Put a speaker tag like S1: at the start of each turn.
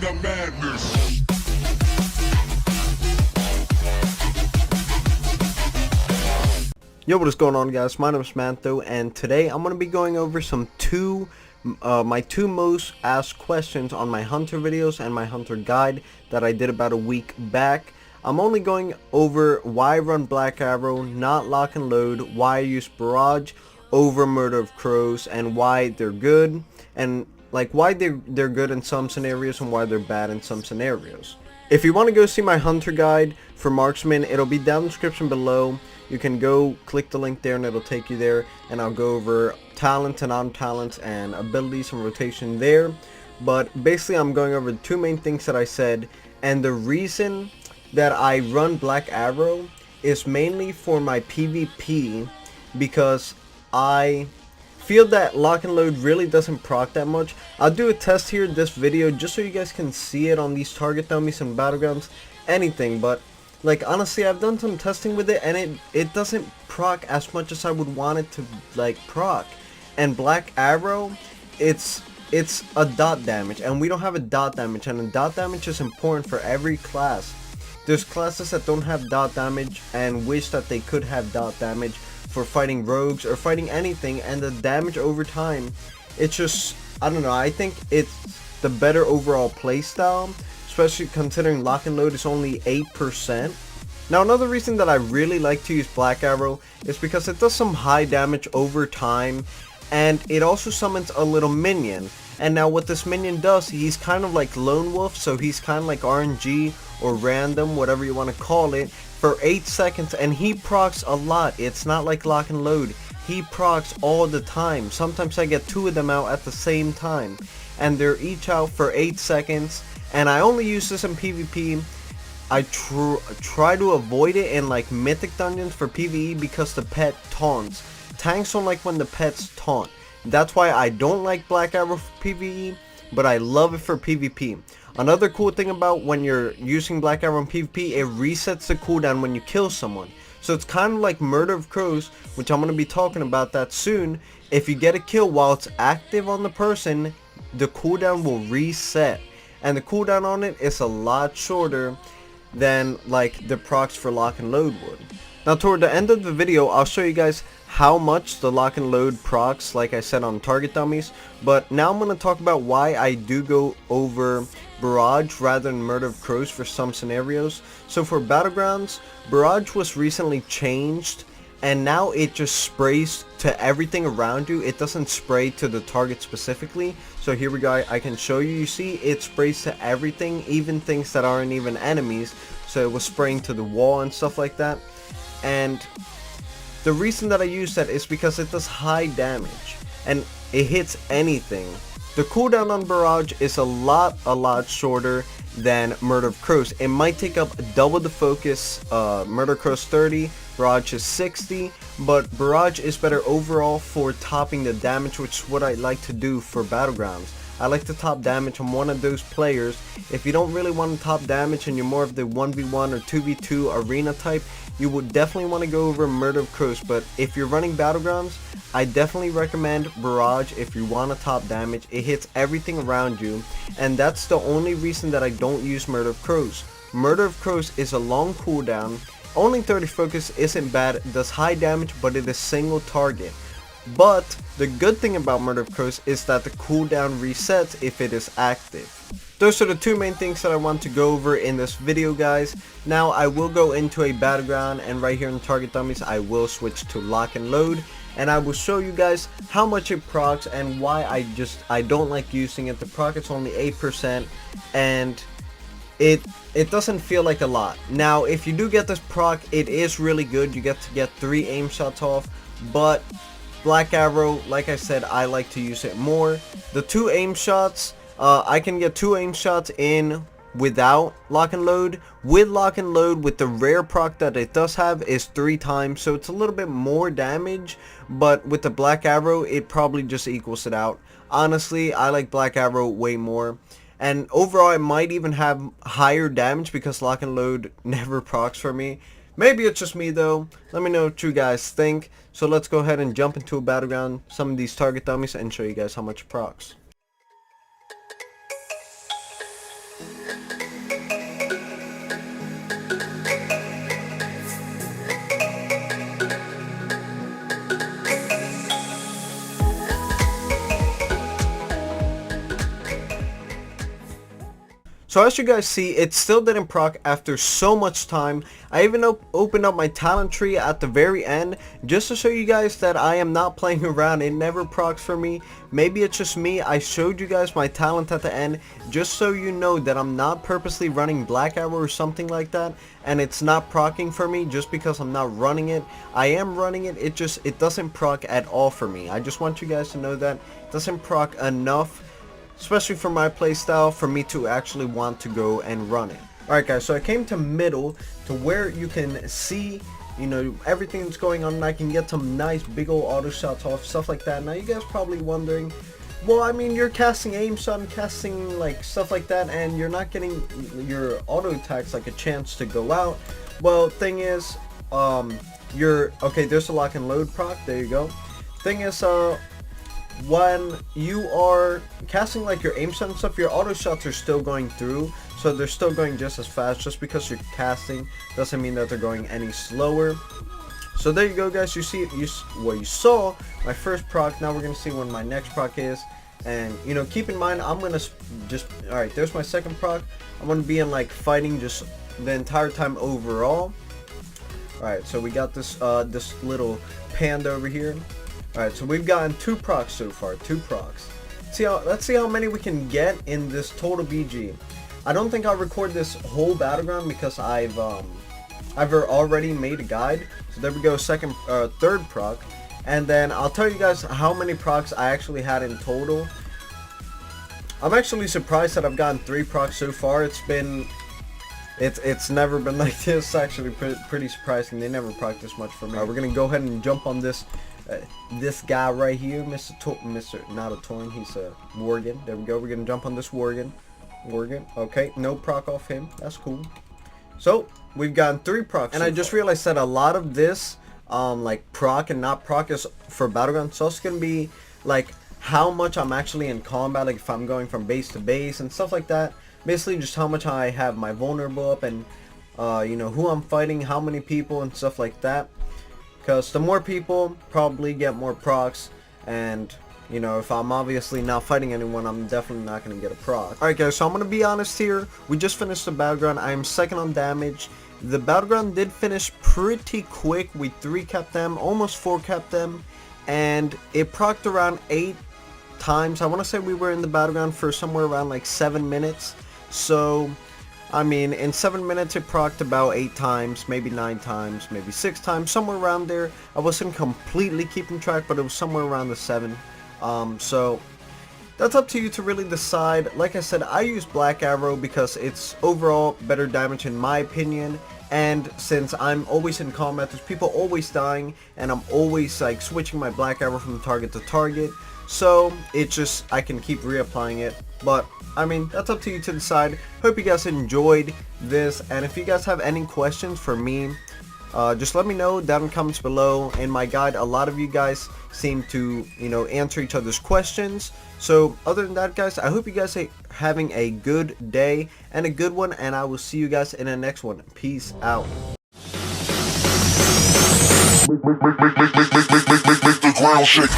S1: the madness.
S2: Yo, what is going on, guys? My name is Mantho, and today I'm going to be going over my two most asked questions on my hunter videos and my hunter guide that I did about a week back. I'm only going over why I run Black Arrow, not Lock and Load, why I use Barrage over Murder of Crows, and why they're good, and like why they're good in some scenarios and why they're bad in some scenarios. If you want to go see my hunter guide for Marksman, it'll be down in the description below. You can go click the link there and it'll take you there, and I'll go over talents and non-talents and abilities and rotation there. But basically I'm going over the two main things that I said, and the reason that I run Black Arrow is mainly for my PvP, because I feel that Lock and Load really doesn't proc that much. I'll do a test here in this video just so you guys can see it on these target dummies and battlegrounds, anything, but like honestly I've done some testing with it and it doesn't proc as much as I would want it to like proc. And Black Arrow, it's a dot damage, and we don't have a dot damage, and a dot damage is important for every class. There's classes that don't have dot damage and wish that they could have dot damage for fighting rogues or fighting anything, and the damage over time, it's just, I don't know, I think it's the better overall playstyle, especially considering Lock and Load is only 8%. Now another reason that I really like to use Black Arrow is because it does some high damage over time, and it also summons a little minion. And now what this minion does, he's kind of like Lone Wolf, so he's kind of like RNG or random, whatever you want to call it, for 8 seconds, and he procs a lot. It's not like Lock and Load. He procs all the time. Sometimes I get two of them out at the same time, and they're each out for 8 seconds. And I only use this in PvP. I try to avoid it in like mythic dungeons for PvE because the pet taunts. Tanks don't like when the pets taunt. That's why I don't like Black Arrow for PvE, but I love it for PvP. Another cool thing about when you're using Black Arrow in PvP, it resets the cooldown when you kill someone. So it's kind of like Murder of Crows, which I'm going to be talking about that soon. If you get a kill while it's active on the person, the cooldown will reset. And the cooldown on it is a lot shorter than like the procs for Lock and Load would. Now toward the end of the video, I'll show you guys how much the Lock and Load procs, like I said, on target dummies. But now I'm going to talk about why I do go over Barrage rather than Murder of Crows for some scenarios. So for Battlegrounds, Barrage was recently changed, and now it just sprays to everything around you. It doesn't spray to the target specifically. So here we go, I can show you. You see it sprays to everything, even things that aren't even enemies. So it was spraying to the wall and stuff like that. And the reason that I use that is because it does high damage and it hits anything. The cooldown on Barrage is a lot shorter than Murder of Crows. It might take up double the focus. Murder Crows 30, Barrage is 60, but Barrage is better overall for topping the damage, which is what I like to do for Battlegrounds. I like to top damage. I'm one of those players. If you don't really want to top damage and you're more of the 1v1 or 2v2 arena type, you would definitely want to go over Murder of Crows. But if you're running Battlegrounds, I definitely recommend Barrage if you want to top damage. It hits everything around you, and that's the only reason that I don't use Murder of Crows. Murder of Crows is a long cooldown. Only 30 focus isn't bad. It does high damage, but it is single target. But the good thing about Murder of Crows is that the cooldown resets if it is active. Those are the two main things that I want to go over in this video, guys. Now I will go into a battleground, and right here in target dummies I will switch to Lock and Load, and I will show you guys how much it procs and why I don't like using it. The proc is only 8%, and it doesn't feel like a lot. Now if you do get this proc, it is really good. You get to get 3 aim shots off, but Black Arrow, like I said, I like to use it more. The 2 aim shots, I can get 2 aim shots in without Lock and Load. With Lock and Load, with the rare proc that it does have, is 3 times, so it's a little bit more damage, but with the Black Arrow it probably just equals it out. Honestly, I like Black Arrow way more, and overall it might even have higher damage because Lock and Load never procs for me. Maybe it's just me though. Let me know what you guys think. So let's go ahead and jump into a battleground, some of these target dummies, and show you guys how much it procs. So as you guys see, it still didn't proc after so much time. I even opened up my talent tree at the very end just to show you guys that I am not playing around. It never procs for me. Maybe it's just me. I showed you guys my talent at the end just so you know that I'm not purposely running Black Arrow or something like that, and it's not procking for me just because I'm not running it. I am running it. It doesn't proc at all for me. I just want you guys to know that it doesn't proc enough, especially for my playstyle, for me to actually want to go and run it. Alright guys, so I came to middle to where you can see, you know, everything that's going on, and I can get some nice big old auto shots off, stuff like that. Now you guys probably wondering, well, I mean, you're casting aim shot and casting like stuff like that, and you're not getting your auto attacks like a chance to go out. Well, thing is, okay, there's a lock and load proc, there you go. Thing is, when you are casting like your aim shot and stuff, your auto shots are still going through, so they're still going just as fast. Just because you're casting doesn't mean that they're going any slower. So there you go guys, you saw my first proc. Now we're gonna see when my next proc is, and you know, keep in mind I'm gonna just, alright, there's my second proc. I'm gonna be in like fighting just the entire time overall. Alright, so we got this this little panda over here. Alright, so we've gotten 2 procs so far, 2 procs. Let's see how many we can get in this total BG. I don't think I'll record this whole battleground because I've already made a guide. So there we go, third proc. And then I'll tell you guys how many procs I actually had in total. I'm actually surprised that I've gotten 3 procs so far. It's never been like this. It's actually pretty surprising. They never proc this much for me. We're gonna go ahead and jump on this guy right here, not a Torn, he's a Worgen. There we go. We're gonna jump on this Worgen. Okay, no proc off him. That's cool. So we've gotten 3 procs, and I just realized that a lot of this like proc and not proc is for battleground. So it's gonna be like how much I'm actually in combat, like if I'm going from base to base and stuff like that. Basically just how much I have my vulnerable up, and you know, who I'm fighting, how many people and stuff like that. Because the more people probably get more procs, and you know, if I'm obviously not fighting anyone, I'm definitely not going to get a proc. Alright guys, so I'm going to be honest here. We just finished the battleground. I am second on damage. The battleground did finish pretty quick. We 3-capped them, almost 4-capped them, and it procced around 8 times. I want to say we were in the battleground for somewhere around like 7 minutes. So I mean, in 7 minutes it procced about 8 times, maybe 9 times, maybe 6 times, somewhere around there. I wasn't completely keeping track, but it was somewhere around the 7. So that's up to you to really decide. Like I said, I use Black Arrow because it's overall better damage in my opinion. And since I'm always in combat, there's people always dying, and I'm always like switching my Black Arrow from target to target. So it's just, I can keep reapplying it. But I mean, that's up to you to decide. Hope you guys enjoyed this, and if you guys have any questions for me, just let me know down in the comments below. In my guide, a lot of you guys seem to, you know, answer each other's questions. So other than that guys, I hope you guys are having a good day and a good one, and I will see you guys in the next one. Peace out.
S1: Make the ground shake.